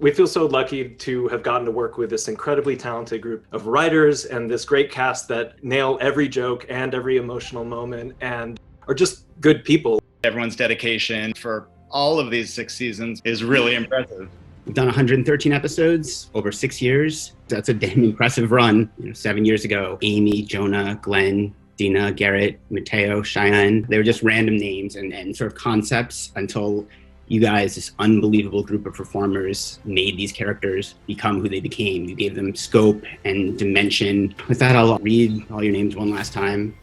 We feel so lucky to have gotten to work with this incredibly talented group of writers and this great cast that nail every joke and every emotional moment and are just good people. Everyone's dedication for all of these 6 seasons is really impressive. We've done 113 episodes over 6 years. That's a damn impressive run. 7 years ago, Amy, Jonah, Glenn, Dina, Garrett, Mateo, Cheyenne, they were just random names and sort of concepts until you guys, this unbelievable group of performers, made these characters become who they became. You gave them scope and dimension. With that, I'll read all your names one last time.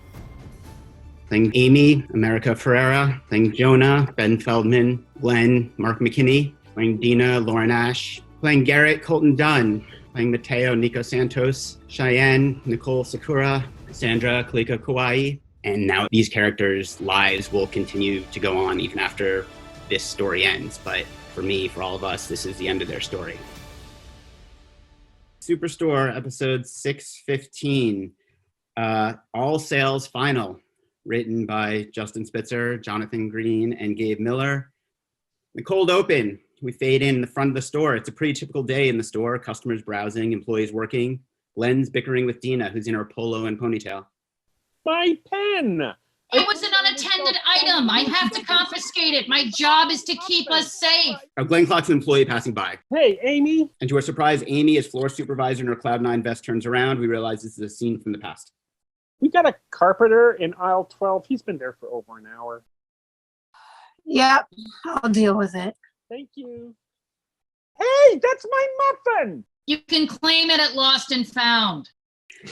Playing Amy, America Ferrera. Playing Jonah, Ben Feldman. Glenn, Mark McKinney. Playing Dina, Lauren Ash. Playing Garrett, Colton Dunn. Playing Mateo, Nico Santos. Cheyenne, Nichole Sakura. Sandra, Kaliko Kauahi. And now these characters' lives will continue to go on even after this story ends. But for me, for all of us, this is the end of their story. Superstore, episode 615. All Sales Final. Written by Justin Spitzer, Jonathan Green, and Gabe Miller. The cold open. We fade in the front of the store. It's a pretty typical day in the store. Customers browsing, employees working. Glenn's bickering with Dina, who's in her polo and ponytail. My pen! It was an unattended item. I have to confiscate it. My job is to keep us safe. Glenn clocks an employee passing by. Hey, Amy. And to our surprise, Amy, as floor supervisor in her Cloud9 vest, turns around. We realize this is a scene from the past. We got a carpenter in aisle 12. He's been there for over an hour. Yep, I'll deal with it. Thank you. Hey, that's my muffin! You can claim it at Lost and Found.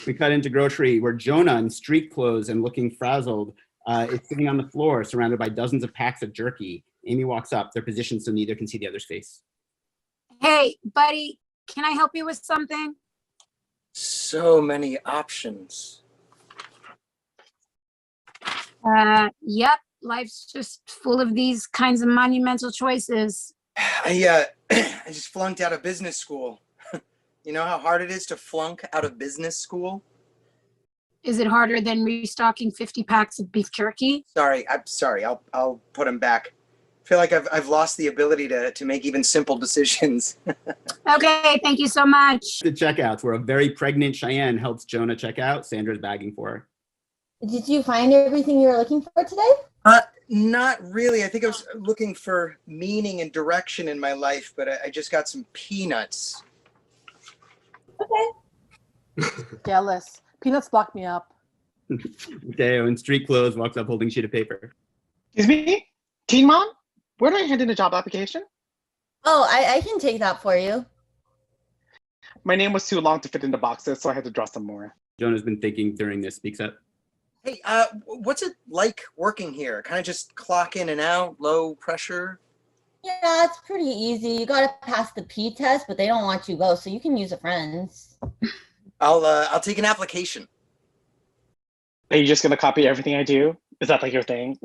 We cut into grocery where Jonah, in street clothes and looking frazzled, is sitting on the floor surrounded by dozens of packs of jerky. Amy walks up. They're positioned so neither can see the other's face. Hey, buddy, can I help you with something? So many options. Yep, life's just full of these kinds of monumental choices. I just flunked out of business school. You know how hard it is to flunk out of business school? Is it harder than restocking 50 packs of beef jerky? I'm sorry. I'll put them back. I feel like I've lost the ability to make even simple decisions. Okay, thank you so much. The checkouts where a very pregnant Cheyenne helps Jonah check out. Sandra's bagging for her. Did you find everything you were looking for today? Not really. I think I was looking for meaning and direction in my life, but I just got some peanuts. Okay. Jealous. Peanuts block me up. Mateo, in street clothes, walks up holding a sheet of paper. Excuse me? Teen Mom? Where do I hand in a job application? Oh, I can take that for you. My name was too long to fit into boxes, so I had to draw some more. Jonah's been thinking during this, speaks up. Hey, what's it like working here? Kind of just clock in and out, low pressure? Yeah, it's pretty easy. You gotta pass the P test, but they don't want you to go, so you can use a friend's. I'll take an application. Are you just gonna copy everything I do? Is that like your thing?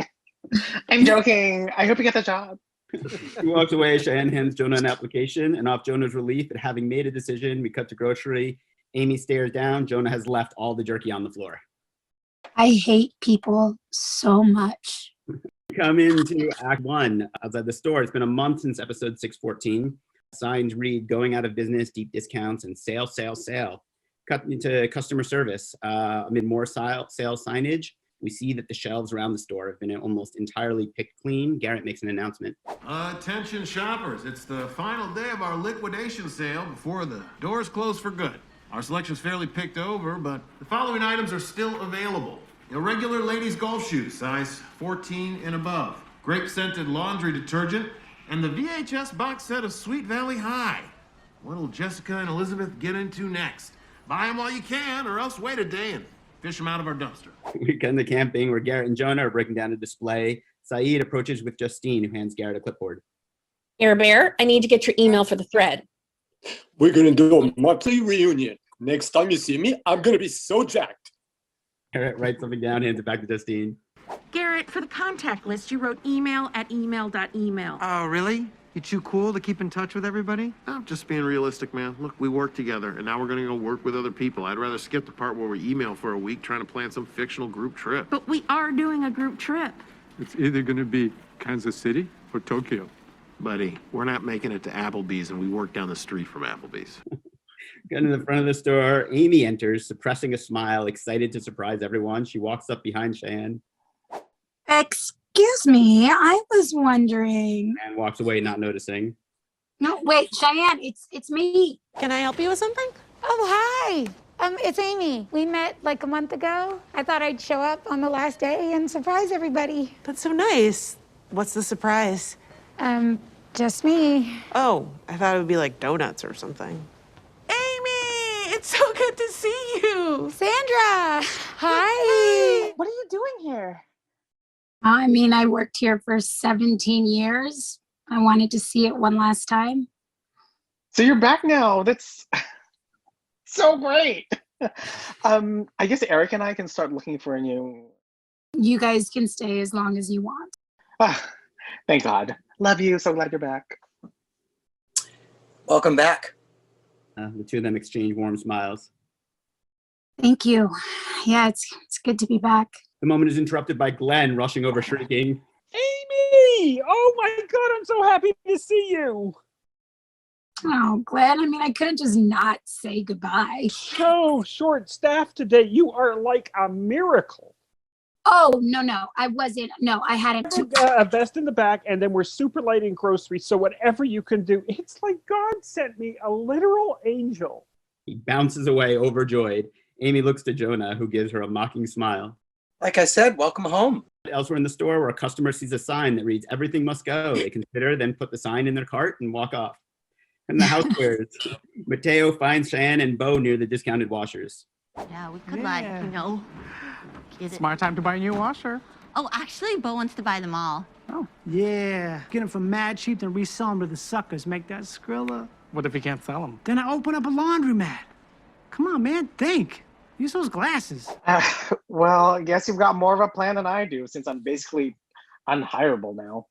I'm joking. I hope you get the job. He walks away. Cheyenne hands Jonah an application, and off Jonah's relief at having made a decision, we cut to grocery. Amy stares down. Jonah has left all the jerky on the floor. I hate people so much. Come into Act 1 outside the store. It's been a month since episode 614. Signs read, going out of business, deep discounts, and sale, sale, sale. Cut into customer service. Amid more sales signage, we see that the shelves around the store have been almost entirely picked clean. Garrett makes an announcement. Attention shoppers, it's the final day of our liquidation sale before the doors close for good. Our selection's fairly picked over, but the following items are still available. Irregular ladies' golf shoes, size 14 and above. Grape-scented laundry detergent, and the VHS box set of Sweet Valley High. What'll Jessica and Elizabeth get into next? Buy them while you can, or else wait a day and fish them out of our dumpster. We get into camping where Garrett and Jonah are breaking down a display. Saeed approaches with Justine, who hands Garrett a clipboard. Air Bear, I need to get your email for the thread. We're gonna do a monthly reunion. Next time you see me, I'm gonna be so jacked. Garrett writes something down, hands it back to Justine. Garrett, for the contact list, you wrote email at email.email. Oh, really? You too cool to keep in touch with everybody? I'm just being realistic, man. Look, we work together, and now we're gonna go work with other people. I'd rather skip the part where we email for a week trying to plan some fictional group trip. But we are doing a group trip. It's either gonna be Kansas City or Tokyo. Buddy, we're not making it to Applebee's, and we work down the street from Applebee's. Getting to the front of the store, Amy enters, suppressing a smile, excited to surprise everyone. She walks up behind Cheyenne Excuse me, I was wondering. and walks away, not noticing. No, wait, Cheyenne, it's me. Can I help you with something? Oh, hi. It's Amy. We met like a month ago. I thought I'd show up on the last day and surprise everybody. That's so nice. What's the surprise? Just me. Oh, I thought it would be like donuts or something. Amy, it's so good to see you. Sandra, hi. What are you doing here? I mean, I worked here for 17 years. I wanted to see it one last time. So you're back now. That's so great. I guess Eric and I can start looking for a new. You guys can stay as long as you want. Thank God. Love you. So glad you're back. Welcome back. The two of them exchange warm smiles. Thank you. Yeah, it's good to be back. The moment is interrupted by Glenn rushing over shrieking. Amy! Oh my God, I'm so happy to see you. Oh, Glenn, I mean, I couldn't just not say goodbye. So short-staffed today. You are like a miracle. Oh, no, I wasn't. No, I hadn't. A vest in the back, and then we're super late in groceries, so whatever you can do. It's like God sent me a literal angel. He bounces away, overjoyed. Amy looks to Jonah, who gives her a mocking smile. Like I said, welcome home. Elsewhere in the store, where a customer sees a sign that reads, "Everything must go," they consider, then put the sign in their cart and walk off. And the housewares. Mateo finds Cheyenne and Bo near the discounted washers. Yeah, we could like, get it. Smart time to buy a new washer. Oh, actually, Bo wants to buy them all. Oh, yeah. Get them for mad cheap, then resell them to the suckers. Make that Skrilla. What if you can't sell them? Then I open up a laundromat. Come on, man, think. Use those glasses. Well, I guess you've got more of a plan than I do, since I'm basically unhireable now.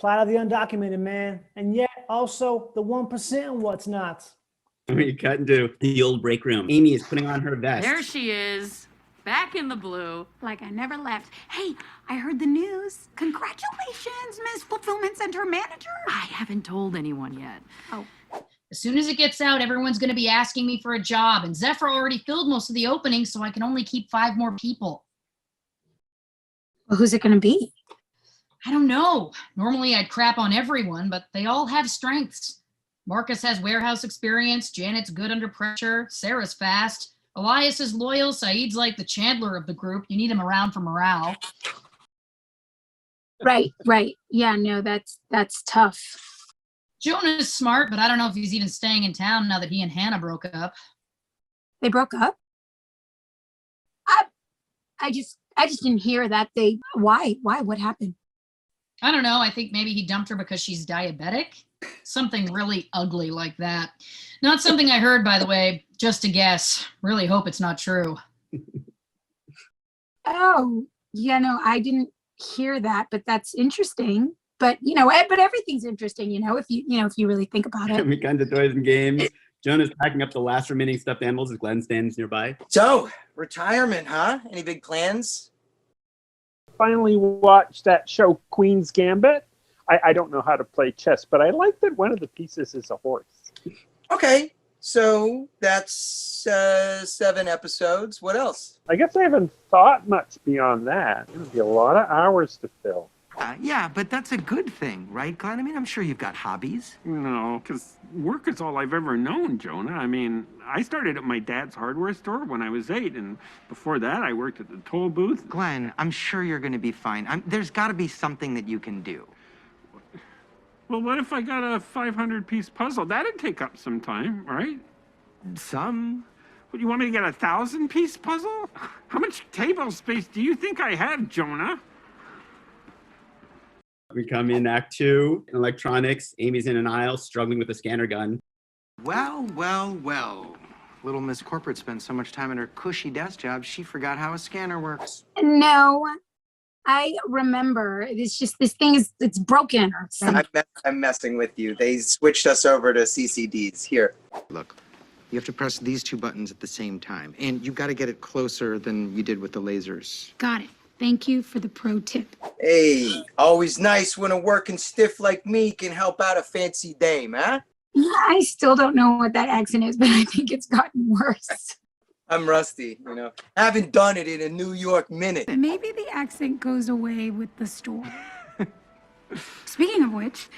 Plan of the undocumented, man. And yet, also, the 1% and what's not. We cut into the old break room. Amy is putting on her vest. There she is, back in the blue. Like I never left. Hey, I heard the news. Congratulations, Miss Fulfillment Center Manager. I haven't told anyone yet. Oh. As soon as it gets out, everyone's going to be asking me for a job, and Zephyr already filled most of the openings, so I can only keep 5 more people. Well, who's it going to be? I don't know. Normally I'd crap on everyone, but they all have strengths. Marcus has warehouse experience, Janet's good under pressure, Sarah's fast, Elias is loyal, Saeed's like the Chandler of the group. You need him around for morale. Right. Yeah, no, that's tough. Jonah's smart, but I don't know if he's even staying in town now that he and Hannah broke up. They broke up? I just didn't hear that. Why? What happened? I don't know. I think maybe he dumped her because she's diabetic. Something really ugly like that. Not something I heard, by the way, just a guess. Really hope it's not true. Oh, yeah, no, I didn't hear that, but that's interesting. But, but everything's interesting, if you really think about it. We cut to toys and games. Jonah's packing up the last remaining stuffed animals as Glenn stands nearby. So, retirement, huh? Any big plans? Finally watched that show, Queen's Gambit. I don't know how to play chess, but I like that one of the pieces is a horse. Okay, so that's 7 episodes. What else? I guess I haven't thought much beyond that. It'll be a lot of hours to fill. Yeah, but that's a good thing, right, Glenn? I mean, I'm sure you've got hobbies. No, because work is all I've ever known, Jonah. I mean, I started at my dad's hardware store when I was 8, and before that, I worked at the toll booth. Glenn, I'm sure you're going to be fine. There's got to be something that you can do. Well, what if I got a 500-piece puzzle? That'd take up some time, right? Some. What, you want me to get a 1,000-piece puzzle? How much table space do you think I have, Jonah? We come in Act 2, in electronics. Amy's in an aisle, struggling with a scanner gun. Well. Little Miss Corporate spent so much time in her cushy desk job, she forgot how a scanner works. No, I remember. It's just this thing it's broken or something. I'm messing with you. They switched us over to CCDs. Here. Look, you have to press these 2 buttons at the same time, and you've got to get it closer than you did with the lasers. Got it. Thank you for the pro tip. Hey, always nice when a working stiff like me can help out a fancy dame, huh? I still don't know what that accent is, but I think it's gotten worse. I'm rusty, you know. Haven't done it in a New York minute. But maybe the accent goes away with the store. Speaking of which,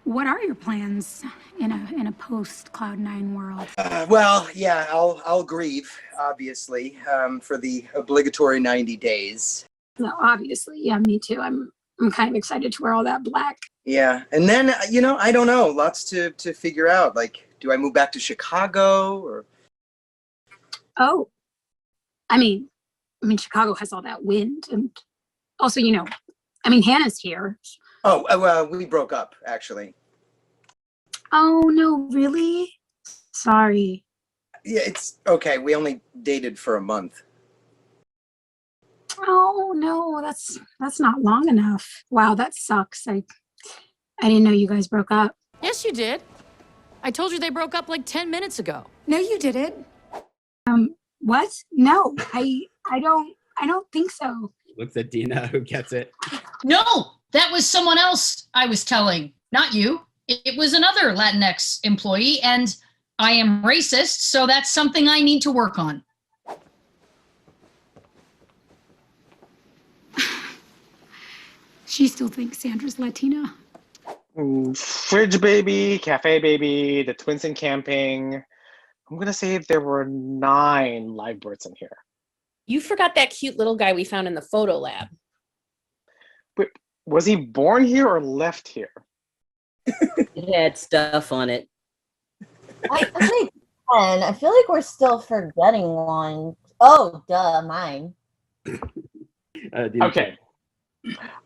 what are your plans in a post Cloud9 world? Well, yeah, I'll grieve, obviously, for the obligatory 90 days. No, obviously, yeah, me too. I'm kind of excited to wear all that black. Yeah, and then, you know, I don't know, lots to figure out. Like, do I move back to Chicago or? Oh, I mean, Chicago has all that wind, and also, you know, Hannah's here. Oh, well, we broke up, actually. Oh, no, really? Sorry. Yeah, it's okay. We only dated for a month. Oh, no, that's not long enough. Wow, that sucks. I didn't know you guys broke up. Yes, you did. I told you they broke up like 10 minutes ago. No, you didn't. What? No, I don't think so. Looks at Dina, who gets it. No, that was someone else I was telling, not you. It was another Latinx employee, and I am racist, so that's something I need to work on. She still thinks Sandra's Latina. Fridge baby, cafe baby, the twins in camping. I'm gonna say there were 9 live births in here. You forgot that cute little guy we found in the photo lab. But was he born here or left here? It had stuff on it. I think 10. I feel like we're still forgetting one. Oh, duh, mine. Okay.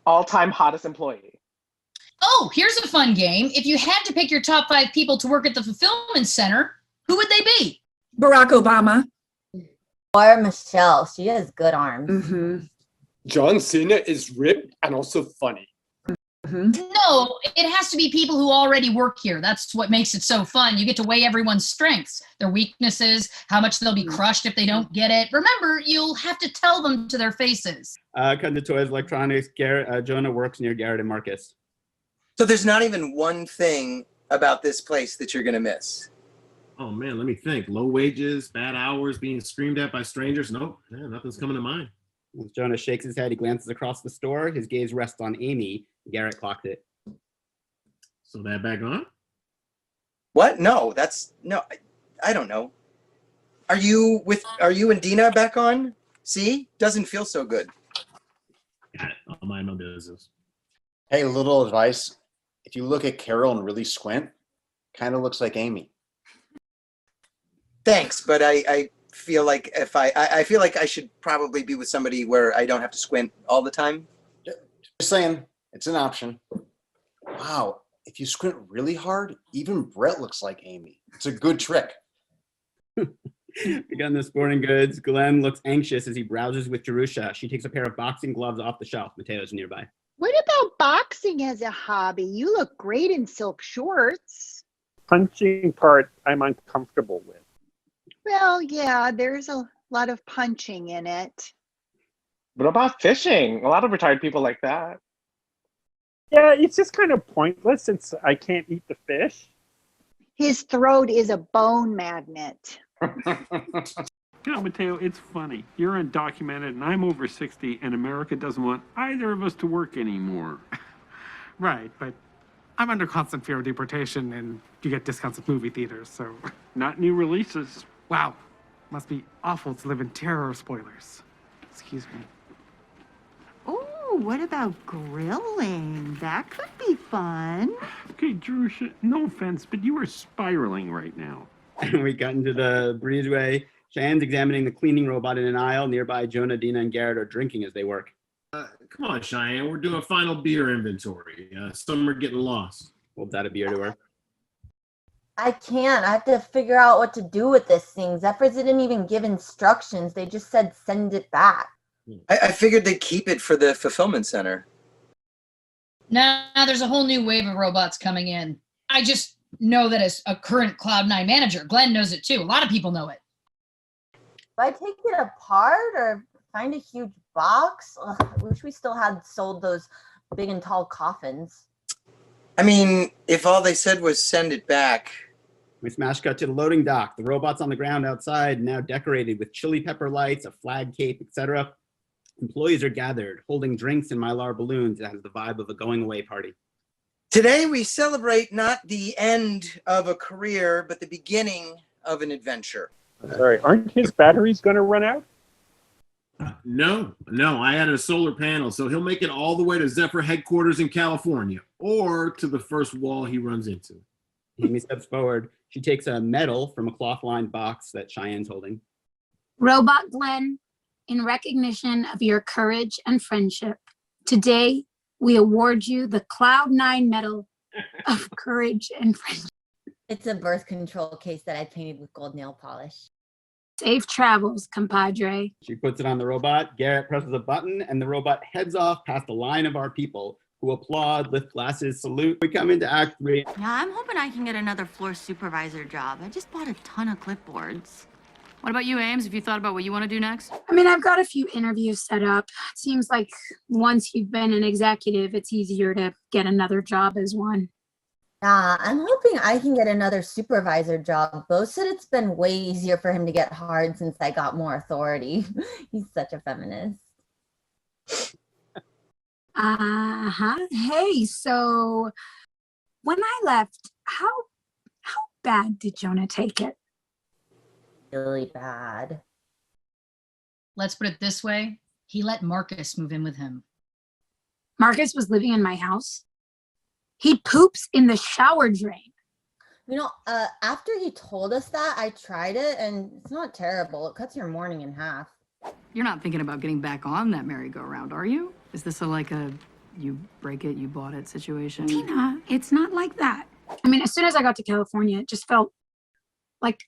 All-time hottest employee. Oh, here's a fun game. If you had to pick your top 5 people to work at the fulfillment center, who would they be? Barack Obama. Or Michelle. She has good arms. Mm-hmm. John Cena is ripped and also funny. No, it has to be people who already work here. That's what makes it so fun. You get to weigh everyone's strengths, their weaknesses, how much they'll be crushed if they don't get it. Remember, you'll have to tell them to their faces. Cut to toys, electronics. Garrett, Jonah works near Garrett and Marcus. So there's not even one thing about this place that you're gonna miss. Oh man, let me think. Low wages, bad hours, being screamed at by strangers. Nope, nothing's coming to mind. As Jonah shakes his head, he glances across the store. His gaze rests on Amy. Garrett clocked it. So that back on? What? No, I don't know. Are you and Dina back on? See? Doesn't feel so good. Got it. I'll mind my business. Hey, little advice. If you look at Carol and really squint, kind of looks like Amy. Thanks, but I feel like if I feel like I should probably be with somebody where I don't have to squint all the time. Just saying, it's an option. Wow, if you squint really hard, even Brett looks like Amy. It's a good trick. Again, the sporting goods. Glenn looks anxious as he browses with Jerusha. She takes a pair of boxing gloves off the shelf. Mateo's nearby. What about boxing as a hobby? You look great in silk shorts. Punching part I'm uncomfortable with. Well, yeah, there's a lot of punching in it. What about fishing? A lot of retired people like that. Yeah, it's just kind of pointless since I can't eat the fish. His throat is a bone magnet. You know, Mateo, it's funny. You're undocumented and I'm over 60 and America doesn't want either of us to work anymore. Right, but I'm under constant fear of deportation and you get discounts at movie theaters, so. Not new releases. Wow, must be awful to live in terror of spoilers. Excuse me. Oh, what about grilling? That could be fun. Okay, Jerusha, no offense, but you are spiraling right now. We got into the breezeway. Cheyenne's examining the cleaning robot in an aisle. Nearby, Jonah, Dina, and Garrett are drinking as they work. Come on, Cheyenne. We're doing final beer inventory. Some are getting lost. Holds out a beer to her. I can't. I have to figure out what to do with this thing. Zephyrs didn't even give instructions. They just said send it back. I figured they'd keep it for the fulfillment center. Now there's a whole new wave of robots coming in. I just know that as a current Cloud9 manager, Glenn knows it too. A lot of people know it. Do I take it apart or find a huge box? Ugh, I wish we still had sold those big and tall coffins. I mean, if all they said was send it back. We smash cut to the loading dock. The robot's on the ground outside, now decorated with chili pepper lights, a flag cape, etc. Employees are gathered, holding drinks and Mylar balloons that has the vibe of a going-away party. Today we celebrate not the end of a career, but the beginning of an adventure. Sorry, aren't his batteries going to run out? No, I added a solar panel, so he'll make it all the way to Zephyr headquarters in California, or to the first wall he runs into. Amy steps forward. She takes a medal from a cloth-lined box that Cheyenne's holding. Robot Glenn, in recognition of your courage and friendship, today we award you the Cloud 9 Medal of Courage and Friendship. It's a birth control case that I painted with gold nail polish. Safe travels, compadre. She puts it on the robot. Garrett presses a button, and the robot heads off past a line of our people who applaud, lift glasses, salute. We come into Act 3. Yeah, I'm hoping I can get another floor supervisor job. I just bought a ton of clipboards. What about you, Ames? Have you thought about what you want to do next? I mean, I've got a few interviews set up. It seems like once you've been an executive, it's easier to get another job as one. I'm hoping I can get another supervisor job. Bo said it's been way easier for him to get hard since I got more authority. He's such a feminist. Hey, so when I left, how bad did Jonah take it? Really bad. Let's put it this way. He let Marcus move in with him. Marcus was living in my house. He poops in the shower drain. You know, after he told us that, I tried it, and it's not terrible. It cuts your morning in half. You're not thinking about getting back on that merry-go-round, are you? Is this like a you break it, you bought it situation? Dina, it's not like that. I mean, as soon as I got to California, it just felt like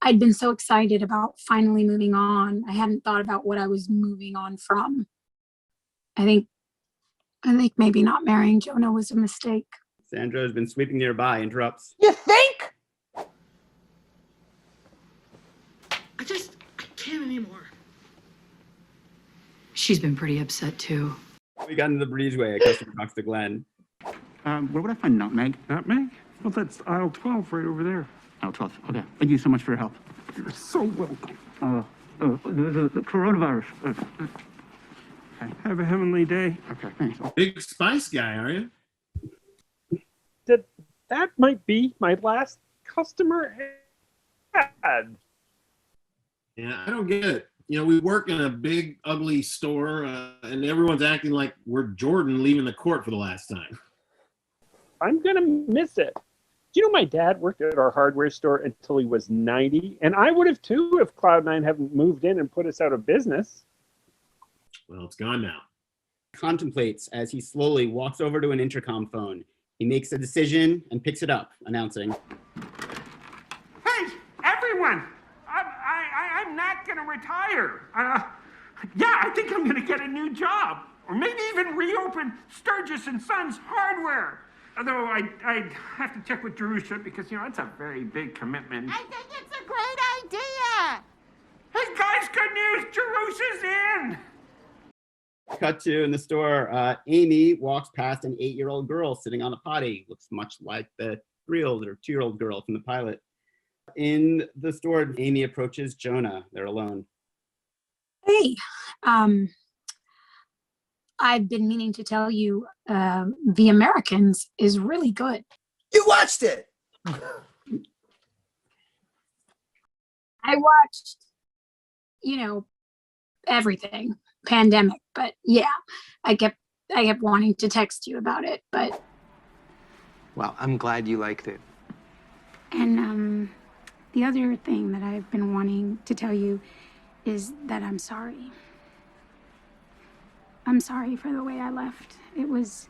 I'd been so excited about finally moving on. I hadn't thought about what I was moving on from. I think maybe not marrying Jonah was a mistake. Sandra has been sweeping nearby, interrupts. You think? I can't anymore. She's been pretty upset too. We got into the breezeway. A customer talks to Glenn. Where would I find nutmeg? Nutmeg? Well, that's aisle 12 right over there. Aisle 12. Okay. Thank you so much for your help. You're so welcome. The coronavirus. Have a heavenly day. Okay, thanks. Big spice guy, are you? That might be my last customer ad. Yeah, I don't get it. You know, we work in a big, ugly store, and everyone's acting like we're Jordan leaving the court for the last time. I'm going to miss it. Do you know my dad worked at our hardware store until he was 90? And I would have too if Cloud9 hadn't moved in and put us out of business. Well, it's gone now. Contemplates as he slowly walks over to an intercom phone. He makes a decision and picks it up, announcing, Hey, everyone! I'm not going to retire. Yeah, I think I'm going to get a new job. Or maybe even reopen Sturgis & Sons Hardware. Although I'd have to check with Jerusha because, you know, it's a very big commitment. I think it's a great idea. Hey, guys, good news. Jerusha's in. Cut to in the store, Amy walks past an 8-year-old girl sitting on a potty. Looks much like the 3-year-old or 2-year-old girl from the pilot. In the store, Amy approaches Jonah. They're alone. Hey, I've been meaning to tell you, The Americans is really good. You watched it! I watched, everything, pandemic, but yeah, I kept wanting to text you about it, but. Well, I'm glad you liked it. And the other thing that I've been wanting to tell you is that I'm sorry. I'm sorry for the way I left. It was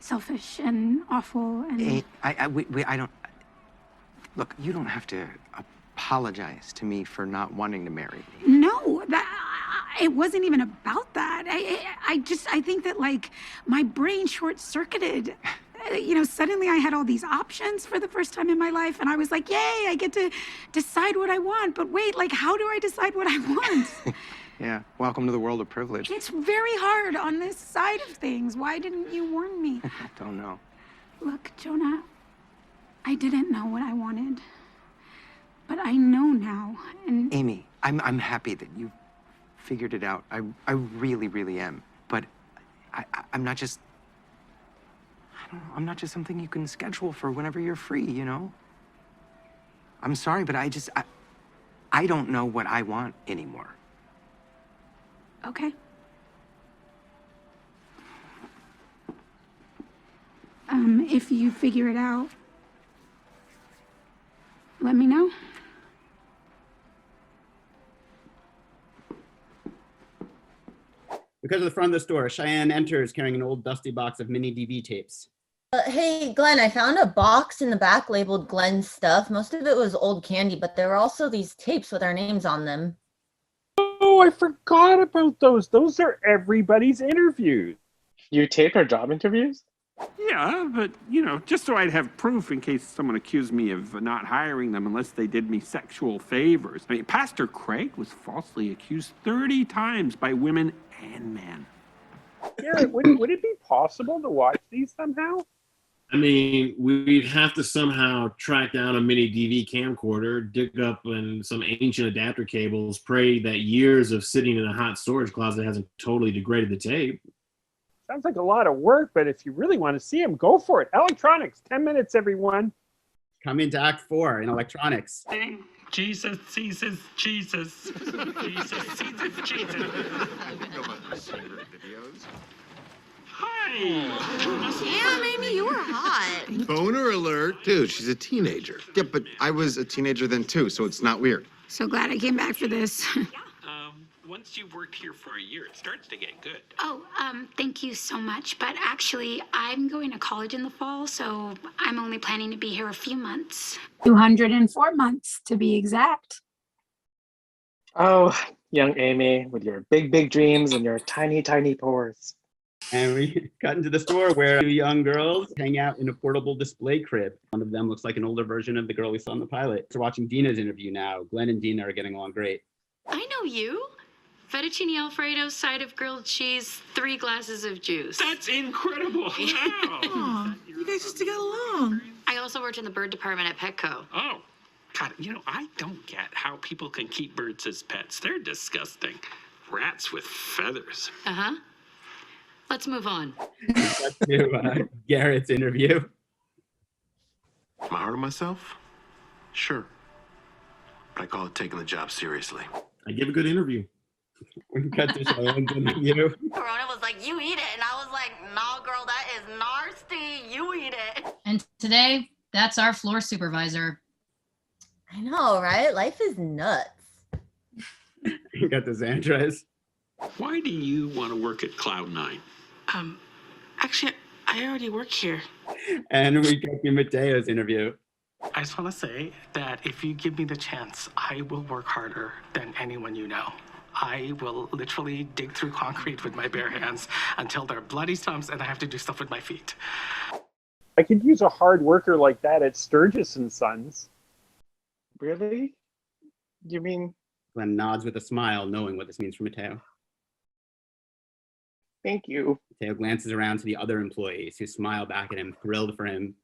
selfish and awful and... Hey, I don't... Look, you don't have to apologize to me for not wanting to marry me. No, it wasn't even about that. I think that, my brain short-circuited. Suddenly I had all these options for the first time in my life, and I was like, yay, I get to decide what I want. But wait, how do I decide what I want? Yeah. Welcome to the world of privilege. It's very hard on this side of things. Why didn't you warn me? Don't know. Look, Jonah, I didn't know what I wanted, but I know now, and Amy, I'm happy that you figured it out. I really, really am. But I'm not just, I don't know, I'm not just something you can schedule for whenever you're free, you know? I'm sorry, but I don't know what I want anymore. okay. If you figure it out, let me know. Because of the front of the store, Cheyenne enters carrying an old dusty box of mini DV tapes. Hey, Glenn, I found a box in the back labeled Glenn's stuff. Most of it was old candy, but there were also these tapes with our names on them. Oh, I forgot about those. Those are everybody's interviews. You taped our job interviews? Yeah, but, you know, just so I'd have proof in case someone accused me of not hiring them unless they did me sexual favors. I mean, Pastor Craig was falsely accused 30 times by women and men. Garrett, would it be possible to watch these somehow? I mean, we'd have to somehow track down a mini DV camcorder, dig up in some ancient adapter cables, pray that years of sitting in a hot storage closet hasn't totally degraded the tape. Sounds like a lot of work, but if you really want to see them, go for it. Electronics, 10 minutes, everyone. Come into Act 4 in electronics. Jesus, Jesus, Jesus. Jesus, Jesus, Jesus. Hi. Damn, Amy, you were hot. Boner alert. Dude, she's a teenager. Yeah, but I was a teenager then too, so it's not weird. So glad I came back for this. Once you've worked here for a year, it starts to get good. Oh, thank you so much. But actually, I'm going to college in the fall, so I'm only planning to be here a few months. 204 months, to be exact. Oh, young Amy, with your big, big dreams and your tiny, tiny pores. And we got into the store where two young girls hang out in a portable display crib. One of them looks like an older version of the girl we saw in the pilot. We're watching Dina's interview now. Glenn and Dina are getting along great. I know you. Fettuccine Alfredo, side of grilled cheese, 3 glasses of juice. That's incredible. Wow. Aw, you guys just got along. I also worked in the bird department at Petco. Oh, God, you know, I don't get how people can keep birds as pets. They're disgusting. Rats with feathers. Uh-huh. Let's move on. Back to Garrett's interview. Am I hard on myself? Sure. But I call it taking the job seriously. I give a good interview. We cut to Cheyenne's interview. Corona was like, you eat it. And I was like, no, girl, that is nasty. You eat it. And today, that's our floor supervisor. I know, right? Life is nuts. We got the Sandra's. Why do you want to work at Cloud9? Actually, I already work here. And we got to Mateo's interview. I just want to say that if you give me the chance, I will work harder than anyone you know. I will literally dig through concrete with my bare hands until they're bloody stumps and I have to do stuff with my feet. I could use a hard worker like that at Sturgis and Sons. Really? You mean? Glenn nods with a smile, knowing what this means for Mateo. Thank you. Mateo glances around to the other employees who smile back at him, thrilled for him.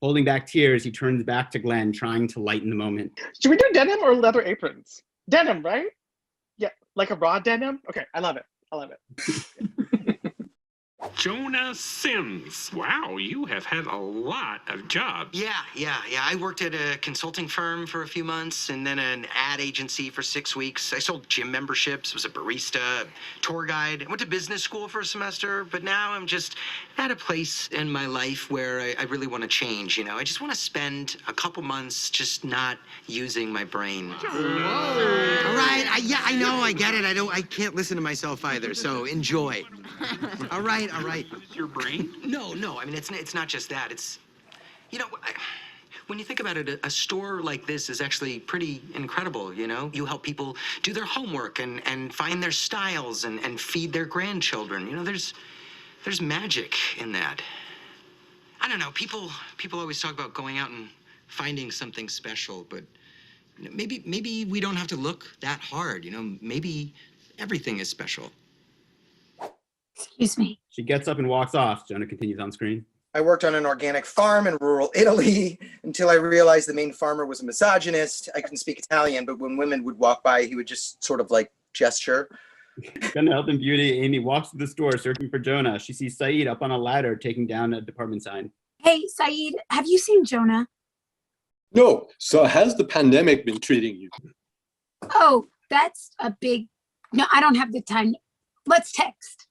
Holding back tears, he turns back to Glenn, trying to lighten the moment. Should we do denim or leather aprons? Denim, right? Yeah, like a raw denim? Okay, I love it. I love it. Jonah Sims. Wow, you have had a lot of jobs. Yeah. I worked at a consulting firm for a few months and then an ad agency for 6 weeks. I sold gym memberships, was a barista, tour guide. I went to business school for a semester, but now I'm just at a place in my life where I really want to change, you know? I just want to spend a couple months just not using my brain. All right, I know, I get it. I can't listen to myself either, so enjoy. All right. Your brain? No. I mean, it's not just that. It's, you know, when you think about it, a store like this is actually pretty incredible, you know? You help people do their homework and find their styles and feed their grandchildren. You know, there's magic in that. I don't know, people always talk about going out and finding something special, but you know, maybe we don't have to look that hard, you know? Maybe Everything is special. Excuse me. She gets up and walks off. Jonah continues on screen. I worked on an organic farm in rural Italy until I realized the main farmer was a misogynist. I couldn't speak Italian, but when women would walk by, he would just sort of like gesture. Gonna Health and Beauty, Amy walks to the store searching for Jonah. She sees Saeed up on a ladder taking down a department sign. Hey, Saeed, have you seen Jonah? No. So how's the pandemic been treating you? Oh, that's a big... No, I don't have the time. Let's text.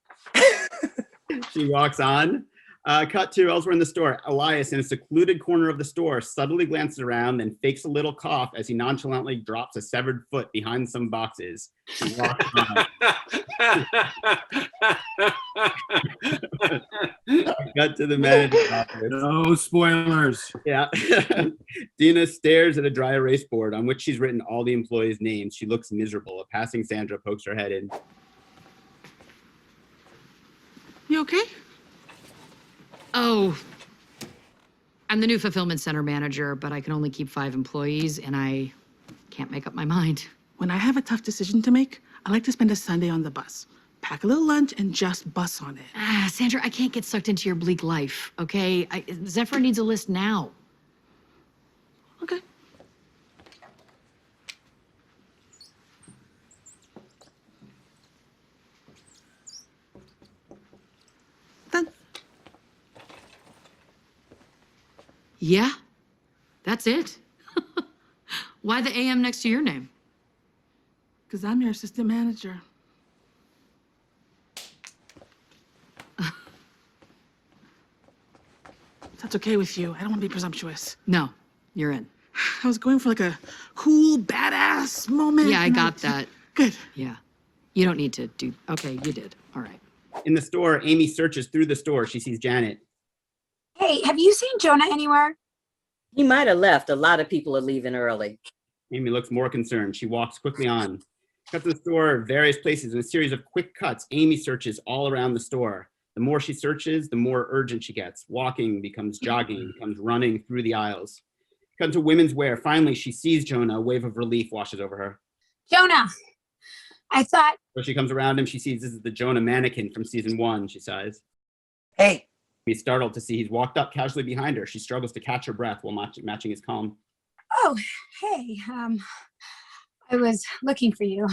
She walks on. Cut to elsewhere in the store. Elias, in a secluded corner of the store, subtly glances around, then fakes a little cough as he nonchalantly drops a severed foot behind some boxes. He walks on. Cut to the manager's office. No spoilers. Yeah. Dina stares at a dry erase board on which she's written all the employees' names. She looks miserable. A passing Sandra pokes her head in. You okay? Oh, I'm the new fulfillment center manager, but I can only keep 5 employees, and I can't make up my mind. When I have a tough decision to make, I like to spend a Sunday on the bus. Pack a little lunch and just bus on it. Sandra, I can't get sucked into your bleak life, okay? Zephyr needs a list now. Okay. Yeah, that's it. Why the AM next to your name? Because I'm your assistant manager. That's okay with you. I don't want to be presumptuous. No, you're in. I was going for like a cool, badass moment. Yeah, I got that. Good. Yeah. You don't need to do... Okay, you did. All right. In the store, Amy searches through the store. She sees Janet. Hey, have you seen Jonah anywhere? He might have left. A lot of people are leaving early. Amy looks more concerned. She walks quickly on. Cut to the store, various places. In a series of quick cuts, Amy searches all around the store. The more she searches, the more urgent she gets. Walking becomes jogging, becomes running through the aisles. Cut to women's wear. Finally, she sees Jonah. A wave of relief washes over her. Jonah, I thought... So she comes around him. She sees this is the Jonah mannequin from season 1. She sighs. Hey. He's startled to see he's walked up casually behind her. She struggles to catch her breath while matching his calm. Oh, hey, I was looking for you.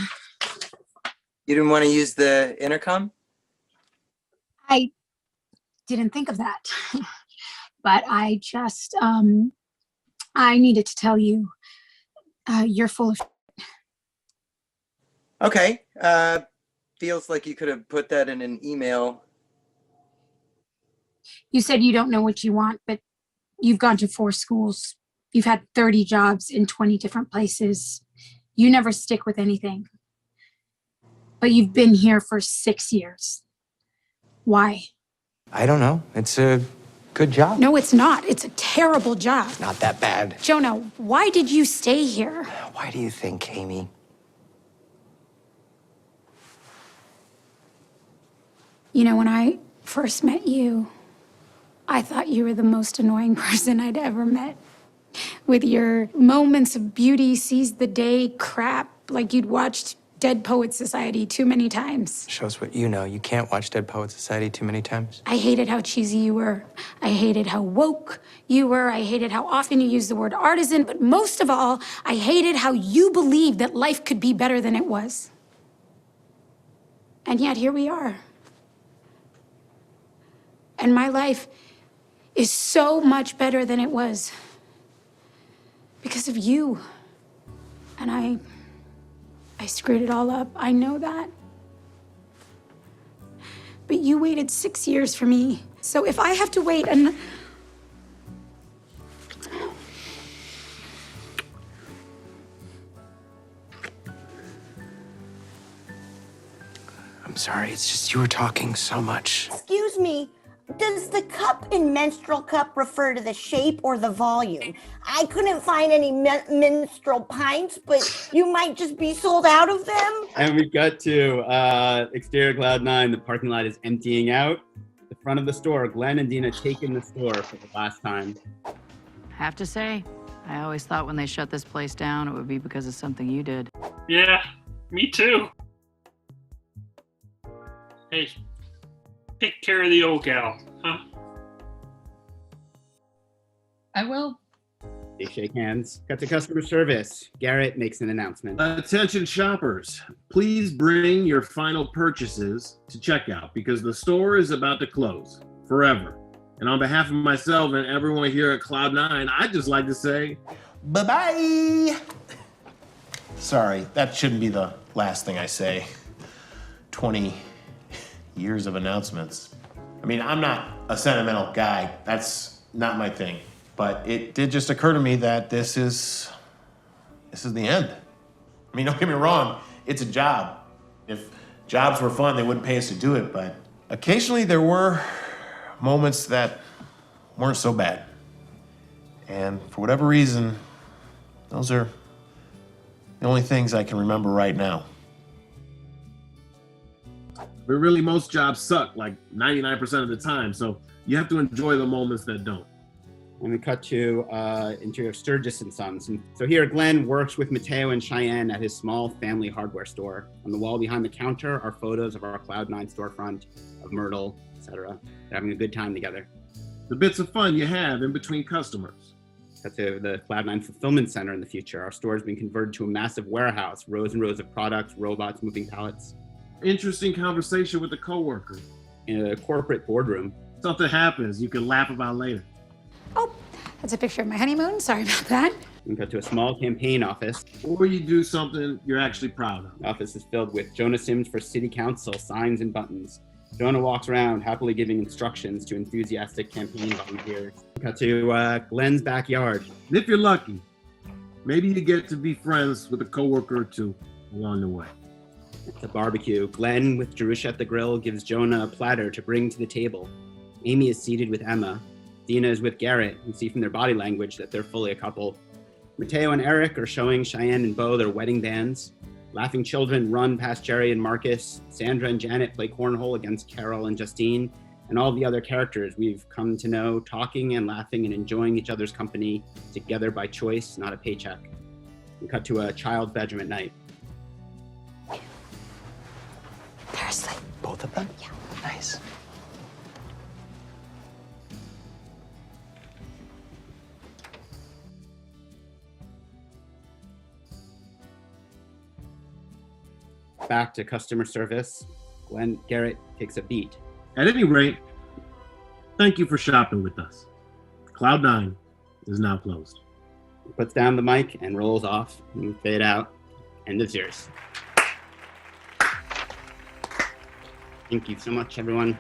You didn't want to use the intercom? I didn't think of that. But I just, I needed to tell you, you're full of... Okay. Feels like you could have put that in an email. You said you don't know what you want, but you've gone to 4 schools. You've had 30 jobs in 20 different places. You never stick with anything. But you've been here for 6 years. Why? I don't know. It's a good job. No, it's not. It's a terrible job. Not that bad. Jonah, why did you stay here? Why do you think, Amy? You know, when I first met you, I thought you were the most annoying person I'd ever met. With your moments of beauty, seize the day crap, like you'd watched Dead Poets Society too many times. Shows what you know. You can't watch Dead Poets Society too many times. I hated how cheesy you were. I hated how woke you were. I hated how often you used the word artisan. But most of all, I hated how you believed that life could be better than it was. And yet here we are. And my life is so much better than it was because of you. And I screwed it all up. I know that. But you waited 6 years for me. So if I have to wait I'm sorry. It's just you were talking so much. Excuse me, does the cup in menstrual cup refer to the shape or the volume? I couldn't find any menstrual pints, but you might just be sold out of them. And we got to exterior Cloud 9. The parking lot is emptying out. The front of the store, Glenn and Dina take in the store for the last time. Have to say, I always thought when they shut this place down, it would be because of something you did. Yeah, me too. Hey, take care of the old gal, huh? I will. They shake hands. Cut to customer service. Garrett makes an announcement. Attention shoppers, please bring your final purchases to checkout because the store is about to close forever. And on behalf of myself and everyone here at Cloud9, I'd just like to say, Bye-bye. Sorry, that shouldn't be the last thing I say. 20 years of announcements. I mean, I'm not a sentimental guy. That's not my thing. But it did just occur to me that this is the end. I mean, don't get me wrong, it's a job. If jobs were fun, they wouldn't pay us to do it, but occasionally there were moments that weren't so bad. And for whatever reason, those are the only things I can remember right now. but really most jobs suck like 99% of the time. So you have to enjoy the moments that don't. And we cut to interior of Sturgis and Sons. And so here, Glenn works with Mateo and Cheyenne at his small family hardware store. On the wall behind the counter are photos of our Cloud9 storefront, of Myrtle, etc. They're having a good time together. The bits of fun you have in between customers. Cut to the Cloud9 fulfillment center in the future. Our store has been converted to a massive warehouse, rows and rows of products, robots, moving pallets. Interesting conversation with a coworker. In a corporate boardroom. Something happens you can laugh about later. Oh, that's a picture of my honeymoon. Sorry about that. We go to a small campaign office. Or you do something you're actually proud of. The office is filled with Jonah Sims for city council, signs and buttons. Jonah walks around happily giving instructions to enthusiastic campaign volunteers. We cut to Glenn's backyard. And if you're lucky, maybe you get to be friends with a coworker or two along the way. It's a barbecue. Glenn, with Jerusha at the grill, gives Jonah a platter to bring to the table. Amy is seated with Emma. Dina is with Garrett. You see from their body language that they're fully a couple. Mateo and Eric are showing Cheyenne and Bo their wedding bands. Laughing children run past Jerry and Marcus. Sandra and Janet play cornhole against Carol and Justine. And all the other characters we've come to know, talking and laughing and enjoying each other's company together by choice, not a paycheck. We cut to a child's bedroom at night. They're asleep. Both of them? Yeah. Nice. Back to customer service. Garrett takes a beat. At any rate, thank you for shopping with us. Cloud9 is now closed. He puts down the mic and rolls off. And we fade out. End of series. Thank you so much, everyone.